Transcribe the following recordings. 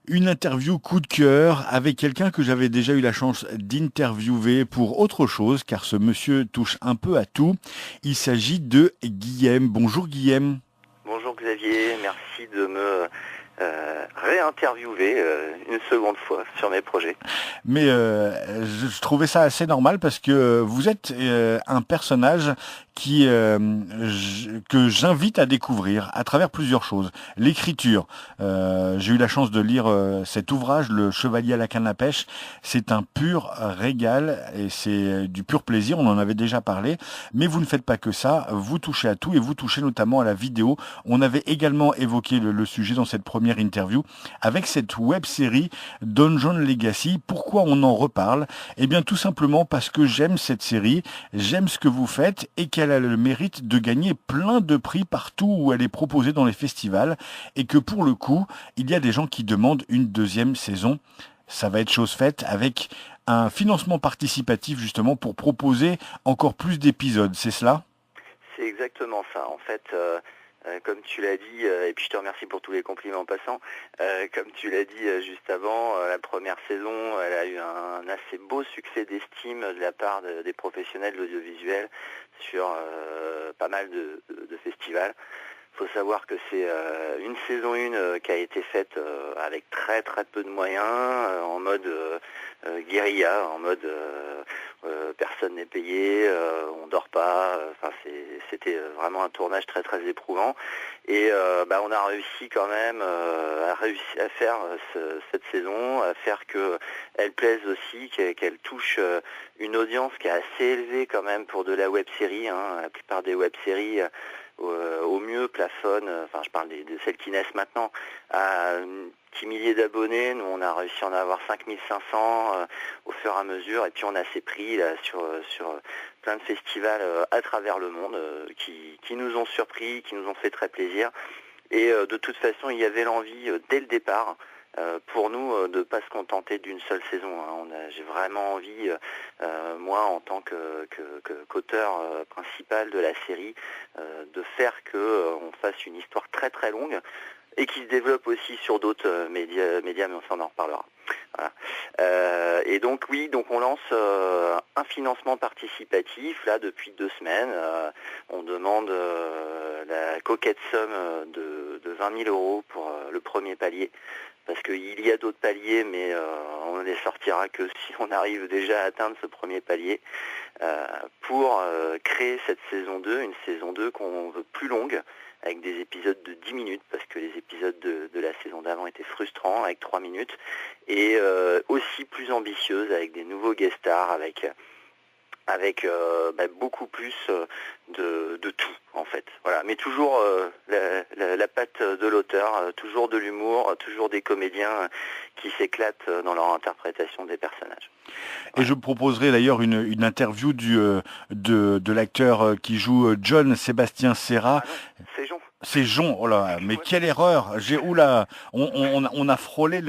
Une interview coup de cœur avec quelqu'un que j'avais déjà eu la chance d'interviewer pour autre chose, car ce monsieur touche un peu à tout. Il s'agit de Guillaume. Bonjour Guillaume. Bonjour Xavier, merci de me réinterviewer une seconde fois sur mes projets. Mais je trouvais ça assez normal parce que vous êtes un personnage que j'invite à découvrir à travers plusieurs choses. L'écriture. J'ai eu la chance de lire cet ouvrage, Le Chevalier à la canne à pêche. C'est un pur régal et c'est du pur plaisir. On en avait déjà parlé. Mais vous ne faites pas que ça. Vous touchez à tout et vous touchez notamment à la vidéo. On avait également évoqué le sujet dans cette première interview avec cette web série Dungeon Legacy. Pourquoi on en reparle? Eh bien tout simplement parce que j'aime cette série, j'aime ce que vous faites et qu'elle a le mérite de gagner plein de prix partout où elle est proposée dans les festivals et que pour le coup, il y a des gens qui demandent une deuxième saison. Ça va être chose faite avec un financement participatif justement pour proposer encore plus d'épisodes, c'est cela? C'est exactement ça. En fait, comme tu l'as dit, et puis je te remercie pour tous les compliments en passant, comme tu l'as dit juste avant, la première saison, elle a eu un assez beau succès d'estime de la part des professionnels de l'audiovisuel sur pas mal de festivals. Il faut savoir que c'est une saison 1 qui a été faite avec très très peu de moyens, en mode guérilla, en mode personne n'est payé, on dort pas. Enfin, c'était vraiment un tournage très très éprouvant. Et on a réussi quand même à faire cette saison, à faire qu'elle plaise aussi, qu'elle touche une audience qui est assez élevée quand même pour de la web série. La plupart des web séries au mieux plafonne, enfin je parle de celles qui naissent maintenant, à un petit millier d'abonnés. Nous on a réussi à en avoir 5500 au fur et à mesure, et puis on a ces prix là sur plein de festivals à travers le monde qui nous ont surpris, qui nous ont fait très plaisir. Et de toute façon il y avait l'envie dès le départ pour nous de ne pas se contenter d'une seule saison. J'ai vraiment envie, moi en tant qu'auteur principal de la série, de faire qu'on fasse une histoire très très longue et qui se développe aussi sur d'autres médias, mais on s'en en reparlera. Voilà. Et donc oui, donc on lance un financement participatif là depuis 2 semaines. On demande la coquette somme de 20 000 euros pour le premier palier, parce qu'il y a d'autres paliers, mais on ne les sortira que si on arrive déjà à atteindre ce premier palier, pour créer cette saison 2, une saison 2 qu'on veut plus longue, avec des épisodes de 10 minutes, parce que les épisodes de la saison d'avant étaient frustrants, avec 3 minutes, et aussi plus ambitieuse, avec des nouveaux guest stars, avec beaucoup plus de tout en fait. Voilà, mais toujours la patte de l'auteur, toujours de l'humour, toujours des comédiens qui s'éclatent dans leur interprétation des personnages. Et Voilà. je proposerai d'ailleurs une interview de l'acteur qui joue John Sébastien Serra. Ah non, c'est Jean. C'est Jon, oh là, mais Ouais. quelle erreur! Oula, on a frôlé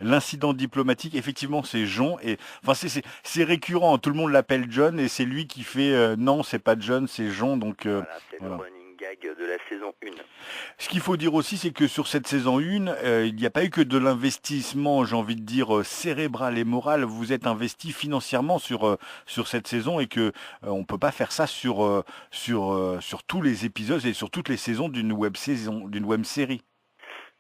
l'incident diplomatique. Effectivement, c'est Jon et enfin c'est récurrent. Tout le monde l'appelle John et c'est lui qui fait non, c'est pas John, c'est Jon. Donc Voilà, c'est le voilà. running gag de la saison 1. Ce qu'il faut dire aussi, c'est que sur cette saison 1, il n'y a pas eu que de l'investissement, j'ai envie de dire, cérébral et moral. Vous êtes investi financièrement sur cette saison et que on peut pas faire ça sur tous les épisodes et sur toutes les saisons d'une web saison, d'une web série.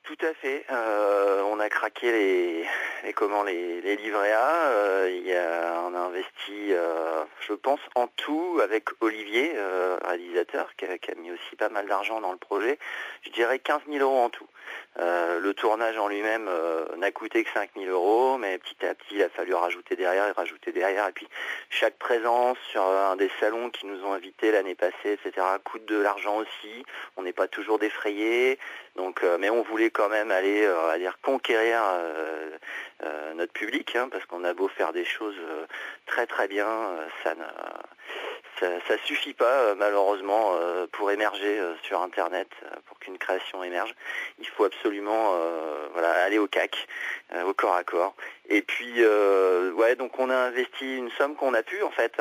Tout à fait. On a craqué les livrets A. On a investi, je pense, en tout avec Olivier, réalisateur, qui a mis aussi pas mal d'argent dans le projet. Je dirais 15 000 euros en tout. Le tournage en lui-même n'a coûté que 5 000 euros, mais petit à petit, il a fallu rajouter derrière, et puis chaque présence sur un des salons qui nous ont invités l'année passée, etc., coûte de l'argent aussi. On n'est pas toujours défrayé. Donc, mais on voulait quand même aller, on va dire, conquérir notre public, parce qu'on a beau faire des choses très très bien, ça suffit pas malheureusement pour émerger sur Internet, pour qu'une création émerge. Il faut absolument aller au CAC, au corps à corps. Et puis donc on a investi une somme qu'on a pu en fait.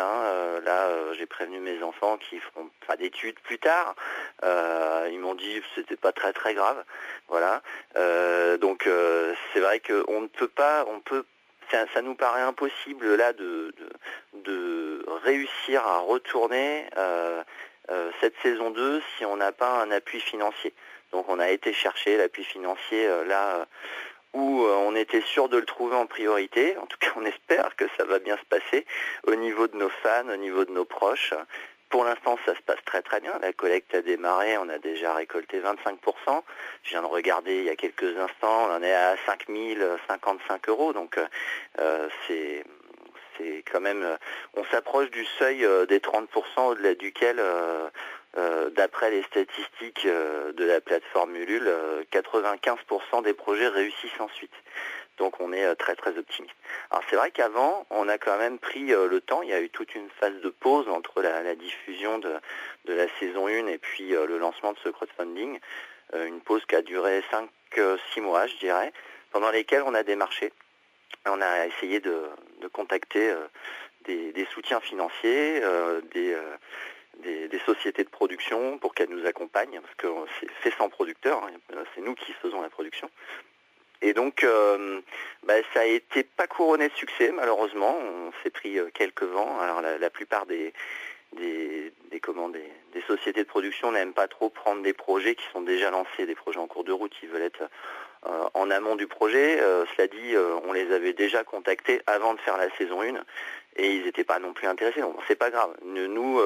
J'ai prévenu mes enfants qui feront pas d'études plus tard. Ils m'ont dit que c'était pas très très grave. Voilà. C'est vrai qu'on ne peut pas, ça nous paraît impossible là de réussir à retourner cette saison 2 si on n'a pas un appui financier. Donc on a été chercher l'appui financier où on était sûr de le trouver en priorité. En tout cas, on espère que ça va bien se passer au niveau de nos fans, au niveau de nos proches. Pour l'instant, ça se passe très très bien. La collecte a démarré, on a déjà récolté 25%. Je viens de regarder il y a quelques instants, on en est à 5 055 €. Donc c'est quand même, on s'approche du seuil des 30% au-delà duquel, d'après les statistiques de la plateforme Ulule, 95% des projets réussissent ensuite. Donc on est très très optimiste. Alors c'est vrai qu'avant, on a quand même pris le temps, il y a eu toute une phase de pause entre la diffusion de la saison 1 et puis le lancement de ce crowdfunding, une pause qui a duré 5-6 mois je dirais, pendant lesquels on a démarché. On a essayé de contacter des soutiens financiers, des sociétés de production pour qu'elles nous accompagnent, parce que c'est fait sans producteur, c'est nous qui faisons la production. Et donc, ça a été pas couronné de succès, malheureusement. On s'est pris quelques vents. Alors, la plupart des sociétés de production n'aiment pas trop prendre des projets qui sont déjà lancés, des projets en cours de route. Ils veulent être en amont du projet. Cela dit, on les avait déjà contactés avant de faire la saison 1 et ils n'étaient pas non plus intéressés. Donc, c'est pas grave. Nous,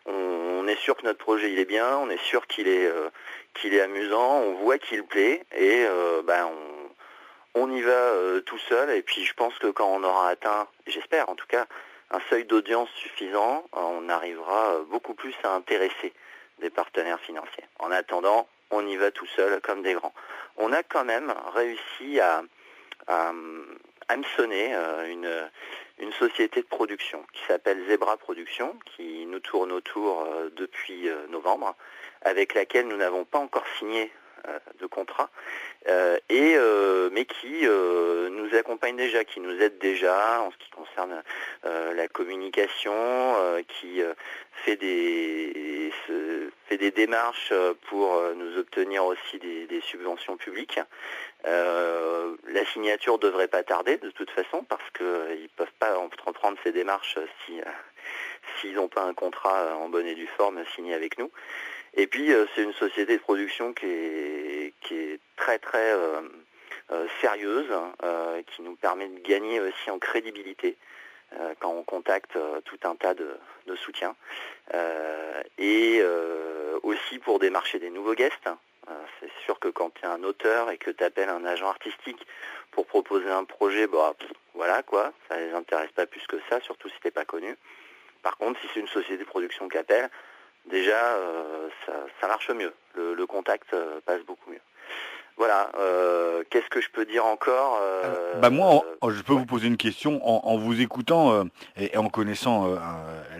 on est sûr que notre projet il est bien, on est sûr qu'il est amusant, on voit qu'il plaît et on y va tout seul. Et puis je pense que quand on aura atteint, j'espère en tout cas, un seuil d'audience suffisant, on arrivera beaucoup plus à intéresser des partenaires financiers. En attendant, on y va tout seul comme des grands. On a quand même réussi à hameçonner une société de production qui s'appelle Zebra Productions, qui nous tourne autour depuis novembre, avec laquelle nous n'avons pas encore signé de contrat, mais qui nous accompagne déjà, qui nous aide déjà en ce qui concerne la communication, qui fait des démarches pour nous obtenir aussi des subventions publiques. La signature devrait pas tarder de toute façon, parce qu'ils peuvent pas entreprendre ces démarches s'ils n'ont pas un contrat en bonne et due forme signé avec nous. Et puis c'est une société de production qui est très très sérieuse, qui nous permet de gagner aussi en crédibilité quand on contacte tout un tas de soutiens, et aussi pour démarcher des nouveaux guests. C'est sûr que quand tu es un auteur et que tu appelles un agent artistique pour proposer un projet, voilà quoi, ça les intéresse pas plus que ça, surtout si t'es pas connu. Par contre, si c'est une société de production qui appelle, déjà ça marche mieux, le contact passe beaucoup mieux. Voilà, qu'est-ce que je peux dire encore Moi, je peux vous poser une question en vous écoutant et en connaissant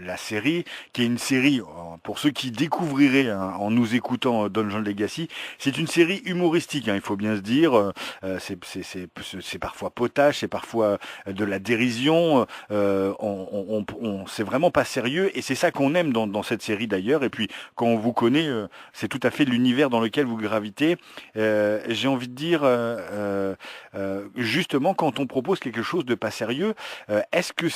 la série, qui est une série, pour ceux qui découvriraient en nous écoutant Dungeon Legacy, c'est une série humoristique, il faut bien se dire, c'est parfois potache, c'est parfois de la dérision, c'est vraiment pas sérieux, et c'est ça qu'on aime dans cette série d'ailleurs, et puis quand on vous connaît, c'est tout à fait l'univers dans lequel vous gravitez. J'ai envie de dire, justement, quand on propose quelque chose de pas sérieux, est-ce que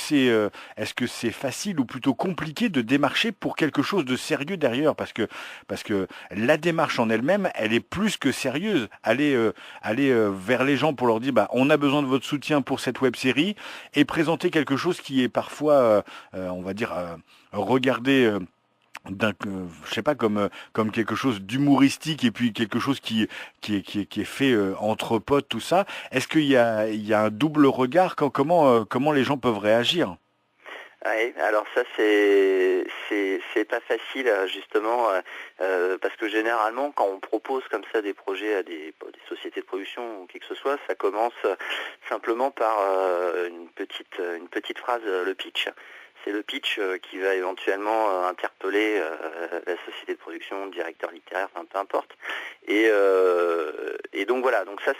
c'est facile ou plutôt compliqué de démarcher pour quelque chose de sérieux derrière, parce que la démarche en elle-même, elle est plus que sérieuse. Aller vers les gens pour leur dire, on a besoin de votre soutien pour cette web-série, et présenter quelque chose qui est parfois, on va dire, regardé je sais pas, comme quelque chose d'humoristique, et puis quelque chose qui est fait entre potes, tout ça. Est-ce qu'il y a un double regard, comment les gens peuvent réagir? Oui, alors ça c'est pas facile justement, parce que généralement quand on propose comme ça des projets à des sociétés de production ou qui que ce soit, ça commence simplement par une petite phrase, le pitch. c'est le pitch qui va éventuellement interpeller la société de production, le directeur littéraire, enfin peu importe. Et donc voilà, donc ça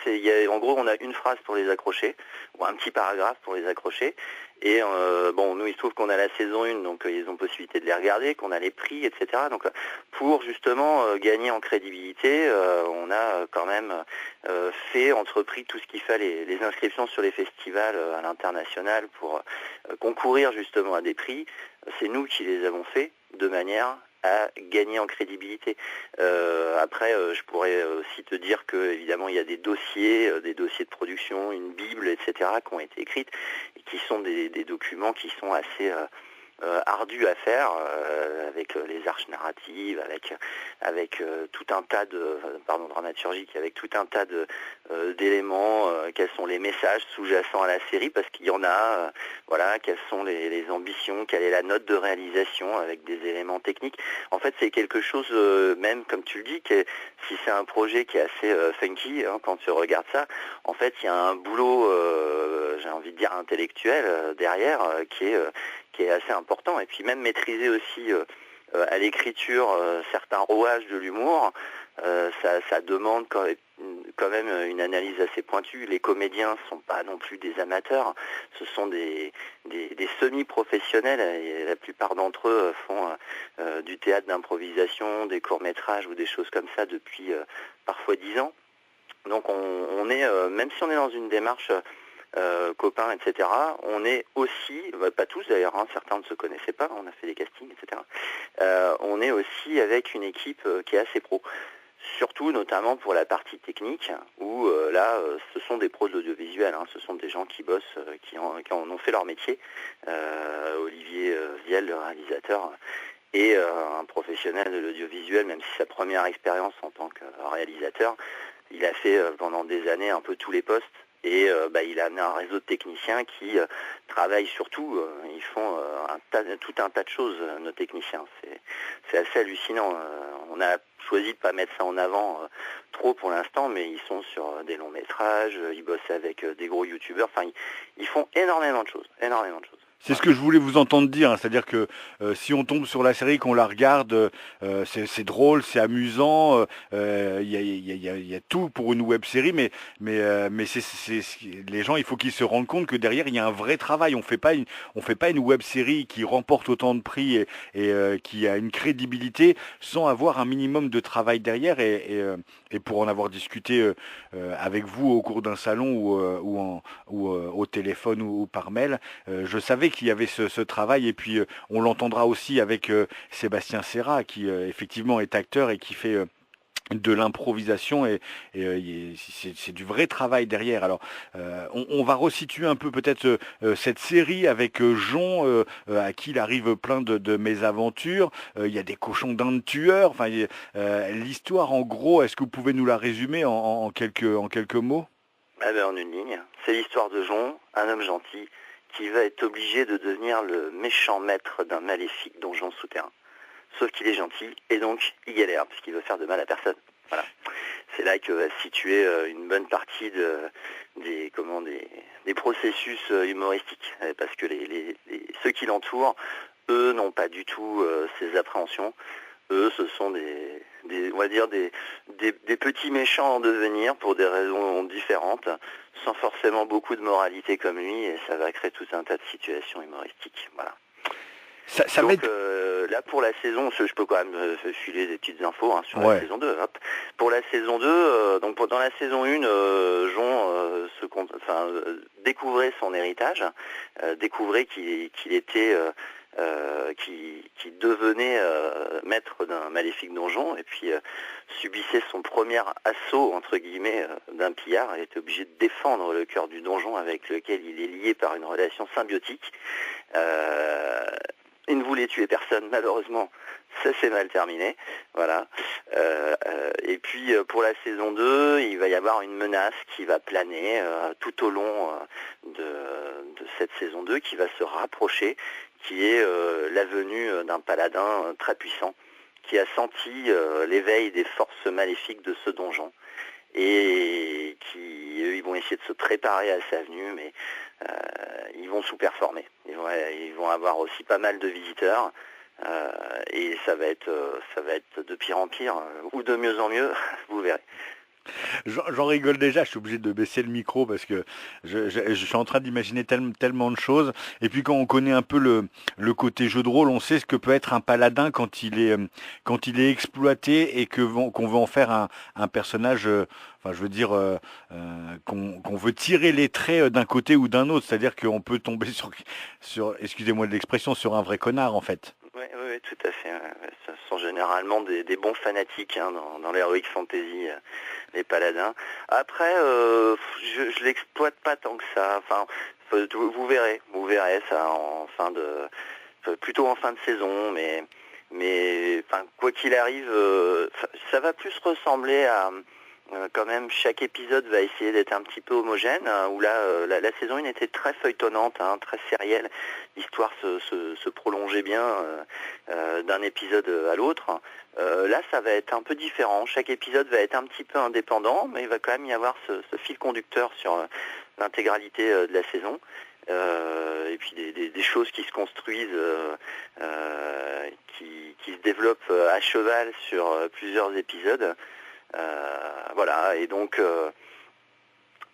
en gros on a une phrase pour les accrocher, ou un petit paragraphe pour les accrocher. Et nous il se trouve qu'on a la saison 1, donc ils ont possibilité de les regarder, qu'on a les prix, etc. Donc pour justement gagner en crédibilité, on a quand même entrepris tout ce qu'il fallait, les inscriptions sur les festivals à l'international pour concourir justement à des prix. C'est nous qui les avons fait de manière à gagner en crédibilité. Après, je pourrais aussi te dire que évidemment il y a des dossiers de production, une bible, etc. qui ont été écrites et qui sont des documents qui sont assez ardu à faire, avec les arches narratives, avec tout un tas de dramaturgique, avec tout un tas d'éléments, quels sont les messages sous-jacents à la série, parce qu'il y en a, quelles sont les ambitions, quelle est la note de réalisation avec des éléments techniques. En fait, c'est quelque chose, même comme tu le dis, si c'est un projet qui est assez funky, quand tu regardes ça, en fait, il y a un boulot, j'ai envie de dire intellectuel derrière, qui est assez important, et puis même maîtriser aussi à l'écriture certains rouages de l'humour, ça demande quand même une analyse assez pointue. Les comédiens ne sont pas non plus des amateurs, ce sont des semi-professionnels, et la plupart d'entre eux font du théâtre d'improvisation, des courts-métrages ou des choses comme ça depuis parfois 10 ans. Donc on est, même si on est dans une démarche copains, etc. On est aussi, pas tous d'ailleurs, certains ne se connaissaient pas, on a fait des castings, etc. On est aussi avec une équipe qui est assez pro. Surtout, notamment pour la partie technique, où là, ce sont des pros de l'audiovisuel, ce sont des gens qui bossent, qui en ont fait leur métier. Olivier Viel, le réalisateur, est un professionnel de l'audiovisuel, même si sa première expérience en tant que réalisateur, il a fait pendant des années un peu tous les postes. Et il a amené un réseau de techniciens qui travaillent surtout, ils font tout un tas de choses, nos techniciens. C'est assez hallucinant. On a choisi de ne pas mettre ça en avant trop pour l'instant, mais ils sont sur des longs métrages, ils bossent avec des gros youtubeurs, enfin ils font énormément de choses, énormément de choses. C'est ce que je voulais vous entendre dire, c'est-à-dire que si on tombe sur la série, qu'on la regarde, c'est drôle, c'est amusant, il y a tout pour une web série, mais les gens, il faut qu'ils se rendent compte que derrière il y a un vrai travail. On fait pas une web série qui remporte autant de prix et qui a une crédibilité sans avoir un minimum de travail derrière. Et pour en avoir discuté avec vous au cours d'un salon ou au téléphone ou par mail, je savais qu'il y avait ce travail, et puis on l'entendra aussi avec Sébastien Serra qui effectivement est acteur et qui fait de l'improvisation, et c'est du vrai travail derrière. Alors on va resituer un peu peut-être cette série avec Jon, à qui il arrive plein de mésaventures. Il y a des cochons d'Inde tueurs, enfin l'histoire en gros, est-ce que vous pouvez nous la résumer en quelques mots? En une ligne, c'est l'histoire de Jon, un homme gentil qui va être obligé de devenir le méchant maître d'un maléfique donjon souterrain. Sauf qu'il est gentil, et donc il galère, puisqu'il veut faire de mal à personne. Voilà. C'est là que va se situer une bonne partie des processus humoristiques, parce que ceux qui l'entourent, eux, n'ont pas du tout ces appréhensions. Eux, ce sont on va dire des petits méchants en devenir pour des raisons différentes, sans forcément beaucoup de moralité comme lui, et ça va créer tout un tas de situations humoristiques. Voilà. Donc là pour la saison, je peux quand même filer des petites infos sur la saison 2. Hop. Pour la saison 2, dans la saison 1, Jon découvrait son héritage, découvrait qu'il était qui devenait maître d'un maléfique donjon, et puis subissait son premier assaut entre guillemets d'un pillard, et était obligé de défendre le cœur du donjon avec lequel il est lié par une relation symbiotique. Il ne voulait tuer personne, malheureusement, ça s'est mal terminé. Voilà. Et puis pour la saison 2, il va y avoir une menace qui va planer tout au long de cette saison 2, qui va se rapprocher, qui est la venue d'un paladin très puissant, qui a senti l'éveil des forces maléfiques de ce donjon. et qui, eux, ils vont essayer de se préparer à sa venue, mais ils vont sous-performer. Ils vont avoir aussi pas mal de visiteurs. Et ça va être de pire en pire, ou de mieux en mieux, vous verrez. J'en rigole déjà, je suis obligé de baisser le micro parce que je suis en train d'imaginer tellement de choses. Et puis quand on connaît un peu le côté jeu de rôle, on sait ce que peut être un paladin quand il est exploité et qu'on veut en faire un personnage, enfin je veux dire, qu'on veut tirer les traits d'un côté ou d'un autre. C'est-à-dire qu'on peut tomber excusez-moi de l'expression, sur un vrai connard en fait. Oui, tout à fait. Ce sont généralement des bons fanatiques dans l'heroic fantasy, les paladins. Après, je l'exploite pas tant que ça. Enfin, vous verrez ça plutôt en fin de saison, mais enfin, quoi qu'il arrive, ça va plus ressembler à quand même, chaque épisode va essayer d'être un petit peu homogène, où là, la saison 1 était très feuilletonnante, très sérielle. L'histoire se prolongeait bien d'un épisode à l'autre. Là, ça va être un peu différent. Chaque épisode va être un petit peu indépendant, mais il va quand même y avoir ce fil conducteur sur l'intégralité de la saison. Et puis des choses qui se construisent, qui se développent à cheval sur plusieurs épisodes. Voilà, et donc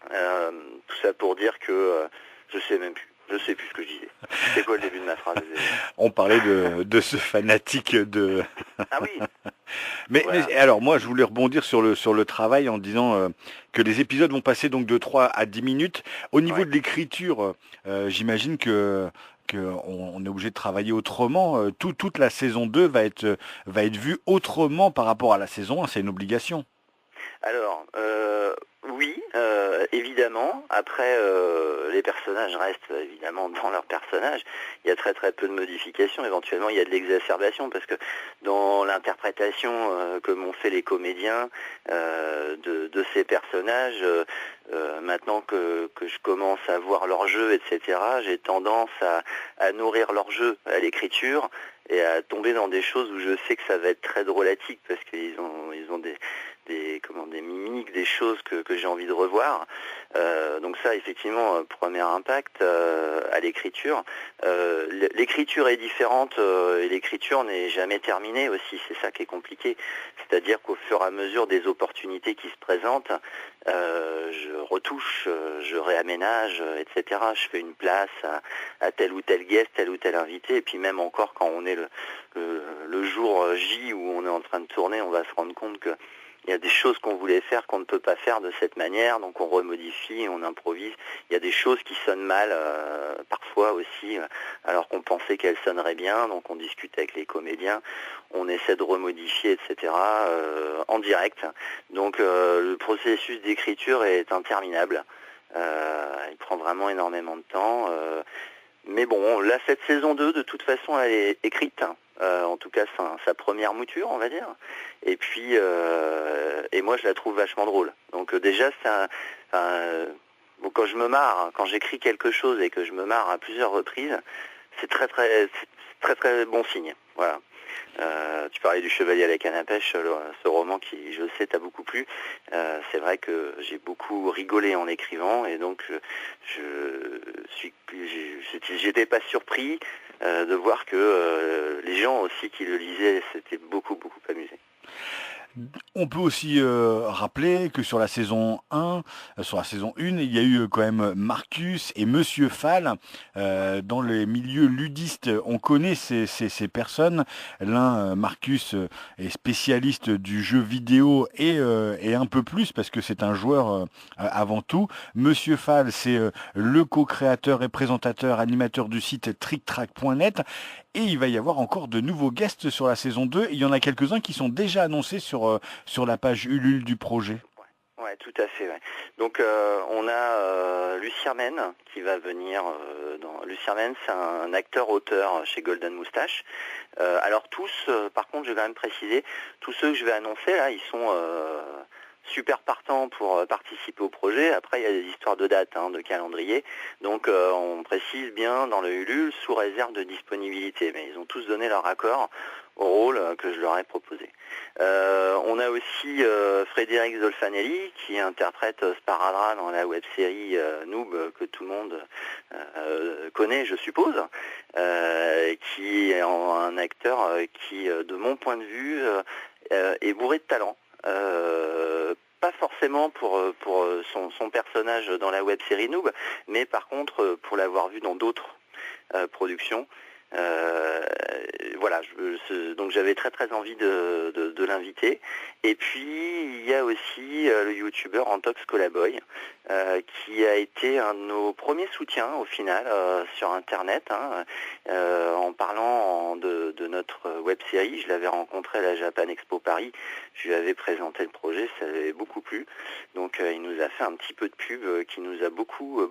tout ça pour dire que je sais plus ce que je disais. C'est quoi le début de ma phrase? On parlait de ce fanatique de... Ah oui. Mais alors moi je voulais rebondir sur le travail en disant que les épisodes vont passer donc de 3 à 10 minutes. Au niveau de l'écriture, j'imagine qu'on est obligé de travailler autrement. Toute la saison 2 va être vue autrement par rapport à la saison 1, c'est une obligation. Alors, oui, évidemment. Après, les personnages restent évidemment dans leurs personnages. Il y a très très peu de modifications. Éventuellement, il y a de l'exacerbation parce que dans l'interprétation que m'ont fait les comédiens de ces personnages, maintenant que je commence à voir leur jeu, etc., j'ai tendance à nourrir leur jeu à l'écriture et à tomber dans des choses où je sais que ça va être très drôlatique parce qu'ils ont des mimiques, des choses que j'ai envie de revoir. Donc ça, effectivement, premier impact à l'écriture. L'écriture est différente et l'écriture n'est jamais terminée aussi. C'est ça qui est compliqué. C'est-à-dire qu'au fur et à mesure des opportunités qui se présentent, je retouche, je réaménage, etc. Je fais une place à tel ou tel guest, tel ou tel invité. Et puis même encore quand on est le jour J où on est en train de tourner, on va se rendre compte que il y a des choses qu'on voulait faire qu'on ne peut pas faire de cette manière, donc on remodifie, on improvise. Il y a des choses qui sonnent mal, parfois aussi, alors qu'on pensait qu'elles sonneraient bien, donc on discute avec les comédiens, on essaie de remodifier, etc., en direct. Donc le processus d'écriture est interminable. Il prend vraiment énormément de temps. Mais bon, là, cette saison 2, de toute façon, elle est écrite. En tout cas, sa première mouture, on va dire. Et puis, et moi, je la trouve vachement drôle. Donc déjà, bon, quand je me marre, quand j'écris quelque chose et que je me marre à plusieurs reprises, c'est très très bon signe. Voilà. Tu parlais du Chevalier à la canne à pêche, ce roman qui, je sais, t'a beaucoup plu. C'est vrai que j'ai beaucoup rigolé en écrivant et donc j'étais pas surpris de voir que les gens aussi qui le lisaient s'étaient beaucoup amusés. On peut aussi rappeler que sur la saison 1, il y a eu quand même Marcus et Monsieur Fall. Dans les milieux ludistes, on connaît ces personnes. L'un, Marcus, est spécialiste du jeu vidéo et un peu plus parce que c'est un joueur avant tout. Monsieur Fall, c'est le co-créateur et présentateur, animateur du site tricktrack.net. Et il va y avoir encore de nouveaux guests sur la saison 2. Il y en a quelques-uns qui sont déjà annoncés sur la page Ulule du projet. Ouais, tout à fait. Ouais. Donc on a Lucien Men qui va venir. Lucien Men, c'est un acteur-auteur chez Golden Moustache. Alors tous, par contre, je vais quand même préciser, tous ceux que je vais annoncer là, ils sont super partants pour participer au projet. Après, il y a des histoires de date, de calendrier. Donc, on précise bien dans le Ulule sous réserve de disponibilité. Mais ils ont tous donné leur accord. au rôle que je leur ai proposé. On a aussi Frédéric Zolfanelli qui interprète Sparadra dans la web-série Noob que tout le monde connaît, je suppose, qui est un acteur qui, de mon point de vue, est bourré de talent. Pas forcément pour son personnage dans la web-série Noob, mais par contre pour l'avoir vu dans d'autres productions. Voilà, donc j'avais très très envie de l'inviter. Et puis il y a aussi le youtubeur Antox Colaboy, qui a été un de nos premiers soutiens au final sur internet, en parlant de notre web série. Je l'avais rencontré à la Japan Expo Paris, je lui avais présenté le projet, ça avait beaucoup plu. Donc il nous a fait un petit peu de pub qui nous a beaucoup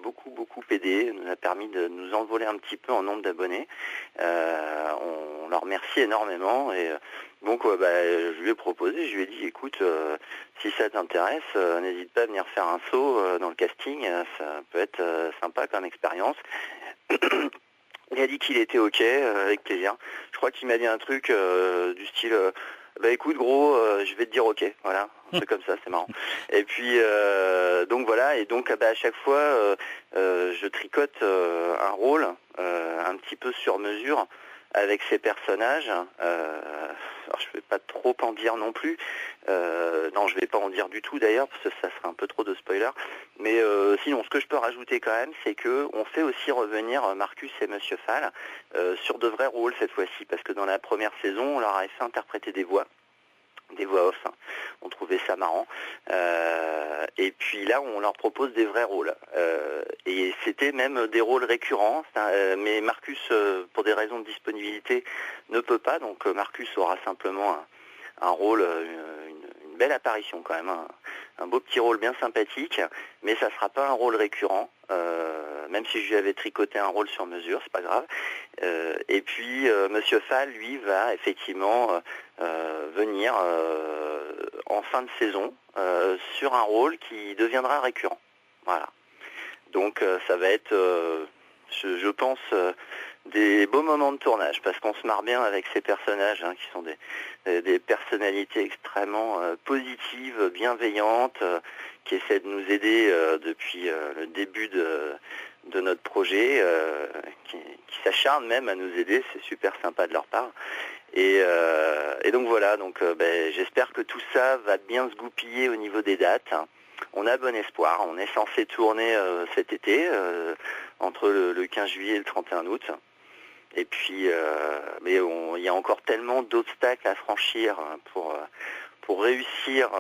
aidé, nous a permis de nous envoler un petit peu en nombre d'abonnés. On leur remercie énormément et donc je lui ai proposé, je lui ai dit écoute, si ça t'intéresse, n'hésite pas à venir faire un saut dans le casting, ça peut être sympa comme expérience. Il a dit qu'il était ok, avec plaisir. Je crois qu'il m'a dit un truc du style écoute gros, je vais te dire ok, voilà, un truc comme ça, c'est marrant. Et puis donc voilà, et donc à chaque fois je tricote un rôle un petit peu sur mesure avec ces personnages. Alors je vais pas trop en dire non plus. Non, je vais pas en dire du tout d'ailleurs, parce que ça serait un peu trop de spoiler. Mais sinon, ce que je peux rajouter quand même, c'est que on fait aussi revenir Marcus et Monsieur Fall sur de vrais rôles cette fois-ci, parce que dans la première saison, on leur avait fait interpréter des voix off, hein. On trouvait ça marrant. Et puis là, on leur propose des vrais rôles. Et c'était même des rôles récurrents. Mais Marcus, pour des raisons de disponibilité, ne peut pas. Donc Marcus aura simplement un rôle, une belle apparition quand même. Un beau petit rôle bien sympathique. Mais ça ne sera pas un rôle récurrent. Même si je lui avais tricoté un rôle sur mesure, c'est pas grave. Et puis Monsieur Fall, lui, va effectivement venir en fin de saison sur un rôle qui deviendra récurrent. Voilà. Donc ça va être, je pense, des beaux moments de tournage, parce qu'on se marre bien avec ces personnages qui sont des personnalités extrêmement positives, bienveillantes, qui essaient de nous aider depuis le début de notre projet, qui s'acharnent même à nous aider, c'est super sympa de leur part. Et donc voilà, j'espère que tout ça va bien se goupiller au niveau des dates. On a bon espoir, on est censé tourner cet été, entre le 15 juillet et le 31 août. Et puis, mais il y a encore tellement d'obstacles à franchir pour réussir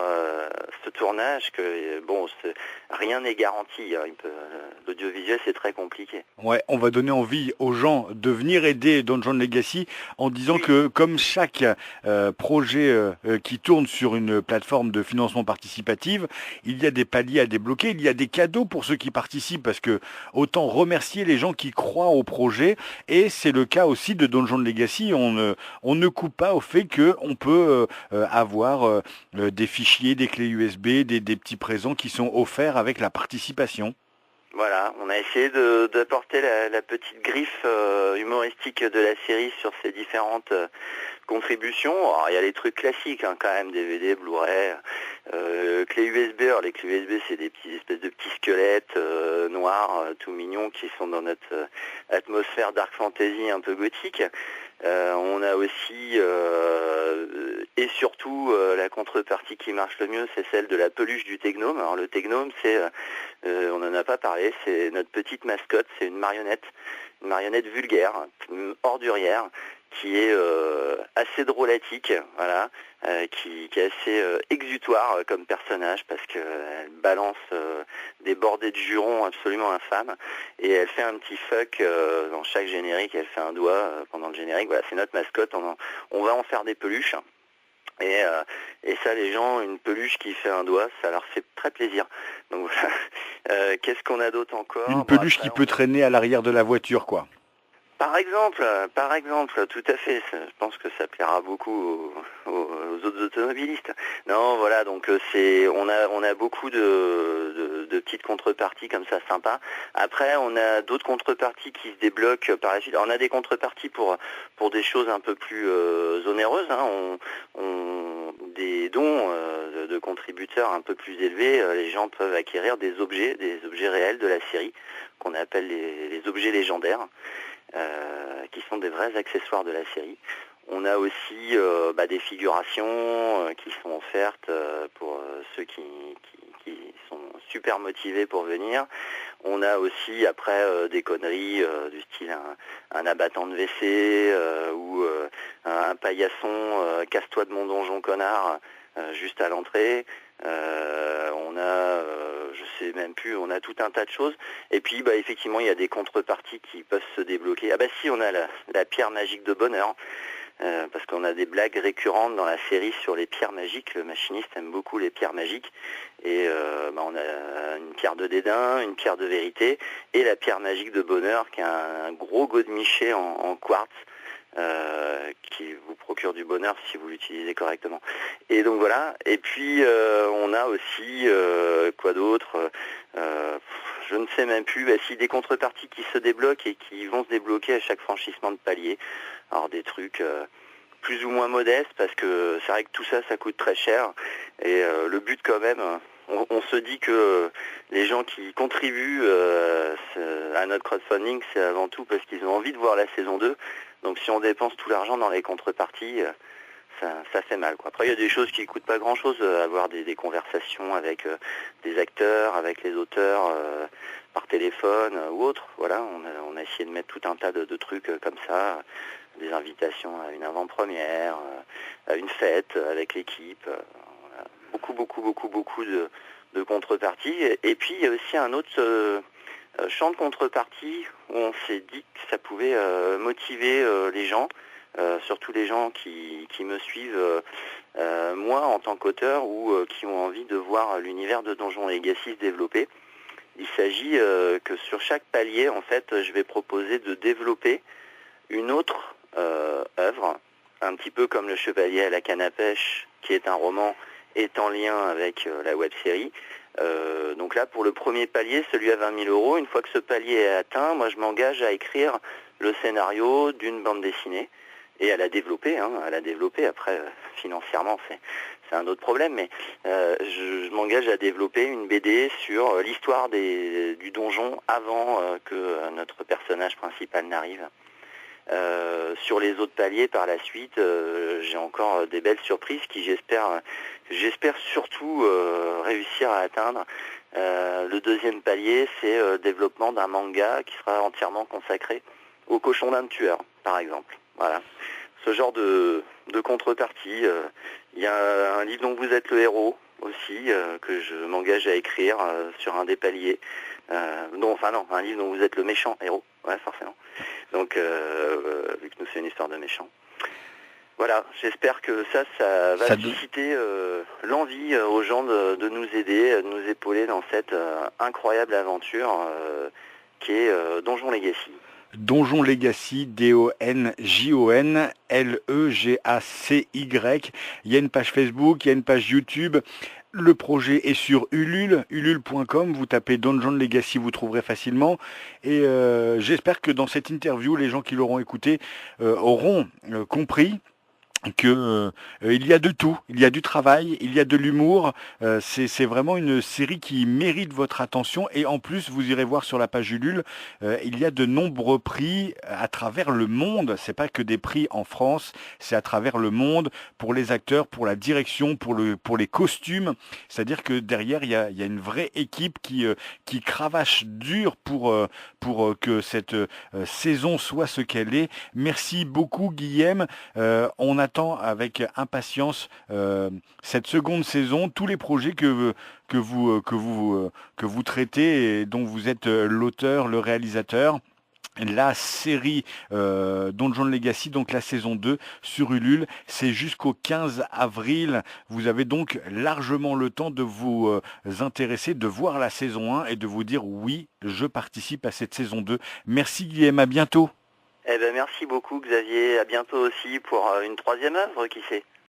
ce tournage que rien n'est garanti. L'audiovisuel, c'est très compliqué. Ouais, on va donner envie aux gens de venir aider Donjon Legacy en disant que comme chaque projet qui tourne sur une plateforme de financement participative, il y a des paliers à débloquer, il y a des cadeaux pour ceux qui participent, parce que autant remercier les gens qui croient au projet, et c'est le cas aussi de Donjon Legacy. On ne coupe pas au fait qu'on peut avoir des fichiers, des clés USB, des petits présents qui sont offerts avec la participation. Voilà, on a essayé d'apporter la petite griffe humoristique de la série sur ces différentes contributions. Alors, il y a les trucs classiques quand même, DVD, Blu-ray, clés USB. Alors, les clés USB, c'est des espèces de petits squelettes noirs, tout mignons, qui sont dans notre atmosphère dark fantasy un peu gothique. On a aussi et surtout la contrepartie qui marche le mieux, c'est celle de la peluche du Technome. Alors le Technome, c'est on n'en a pas parlé, c'est notre petite mascotte, c'est une marionnette vulgaire, ordurière, qui est assez drôlatique, voilà, qui est assez exutoire comme personnage, parce qu'elle balance des bordées de jurons absolument infâmes, et elle fait un petit fuck dans chaque générique, elle fait un doigt pendant le générique. Voilà, c'est notre mascotte, on va en faire des peluches. Et ça, les gens, une peluche qui fait un doigt, ça leur fait très plaisir. Donc voilà. Qu'est-ce qu'on a d'autre encore? Une peluche qui peut traîner à l'arrière de la voiture, quoi. Par exemple, tout à fait. Je pense que ça plaira beaucoup aux autres automobilistes. Non, voilà, donc on a beaucoup de petites contreparties comme ça sympas. Après, on a d'autres contreparties qui se débloquent par la suite. Alors, on a des contreparties pour des choses un peu plus onéreuses. Hein. Des dons de contributeurs un peu plus élevés, les gens peuvent acquérir des objets réels de la série qu'on appelle les objets légendaires. Qui sont des vrais accessoires de la série. On a aussi des figurations qui sont offertes pour ceux qui sont super motivés pour venir. On a aussi après des conneries du style un abattant de WC ou un paillasson casse-toi de mon donjon connard juste à l'entrée. On a, je sais même plus, on a tout un tas de choses. Et puis, effectivement, il y a des contreparties qui peuvent se débloquer. Ah bah si, on a la pierre magique de bonheur, parce qu'on a des blagues récurrentes dans la série sur les pierres magiques. Le machiniste aime beaucoup les pierres magiques. Et on a une pierre de dédain, une pierre de vérité, et la pierre magique de bonheur, qui est un gros godemiché en quartz. Qui vous procure du bonheur si vous l'utilisez correctement. Et donc voilà. Et puis on a aussi quoi d'autre je ne sais même plus. Si des contreparties qui se débloquent et qui vont se débloquer à chaque franchissement de palier. Alors des trucs plus ou moins modestes parce que c'est vrai que tout ça coûte très cher. Et le but quand même. On se dit que les gens qui contribuent à notre crowdfunding, c'est avant tout parce qu'ils ont envie de voir la saison 2. Donc si on dépense tout l'argent dans les contreparties, ça fait mal, quoi. Après, il y a des choses qui ne coûtent pas grand-chose, avoir des conversations avec des acteurs, avec les auteurs, par téléphone ou autre. Voilà, on a essayé de mettre tout un tas de trucs comme ça, des invitations à une avant-première, à une fête avec l'équipe. Beaucoup de contreparties. Et puis, il y a aussi un autre champ de contrepartie où on s'est dit que ça pouvait motiver les gens, surtout les gens qui me suivent moi en tant qu'auteur ou qui ont envie de voir l'univers de Donjon Legacy se développer. Il s'agit que sur chaque palier, en fait, je vais proposer de développer une autre œuvre, un petit peu comme Le Chevalier à la canne à pêche, qui est un roman, est en lien avec la web-série. Donc là, pour le premier palier, celui à 20 000 €, une fois que ce palier est atteint, moi je m'engage à écrire le scénario d'une bande dessinée et à la développer. Après, financièrement, c'est un autre problème, mais je m'engage à développer une BD sur l'histoire du donjon avant que notre personnage principal n'arrive. Sur les autres paliers par la suite, j'ai encore des belles surprises qui j'espère surtout réussir à atteindre. Le deuxième palier, c'est le développement d'un manga qui sera entièrement consacré au cochon d'Inde tueur, par exemple. Voilà. Ce genre de contrepartie. Il y a un livre dont vous êtes le héros aussi, que je m'engage à écrire sur un des paliers. Un livre dont vous êtes le méchant héros, ouais, forcément. Donc, vu que nous c'est une histoire de méchant. Voilà, j'espère que ça va susciter l'envie aux gens de nous aider, de nous épauler dans cette incroyable aventure qui est Donjon Legacy. Donjon Legacy, DONJON LEGACY. Il y a une page Facebook, il y a une page YouTube. Le projet est sur Ulule, ulule.com, vous tapez Donjon Legacy, vous trouverez facilement. Et j'espère que dans cette interview, les gens qui l'auront écouté auront compris que il y a de tout, il y a du travail, il y a de l'humour, c'est vraiment une série qui mérite votre attention et en plus vous irez voir sur la page Ulule, il y a de nombreux prix à travers le monde, c'est pas que des prix en France, c'est à travers le monde pour les acteurs, pour la direction, pour les costumes, c'est-à-dire que derrière il y a une vraie équipe qui cravache dur pour que cette saison soit ce qu'elle est. Merci beaucoup Guillaume, on attend avec impatience cette seconde saison, tous les projets que vous traitez et dont vous êtes l'auteur, le réalisateur. La série Donjon Legacy, donc la saison 2 sur Ulule, c'est jusqu'au 15 avril. Vous avez donc largement le temps de vous intéresser, de voir la saison 1 et de vous dire oui, je participe à cette saison 2. Merci Guillaume, à bientôt. Eh ben merci beaucoup Xavier, à bientôt aussi pour une troisième œuvre, qui sait.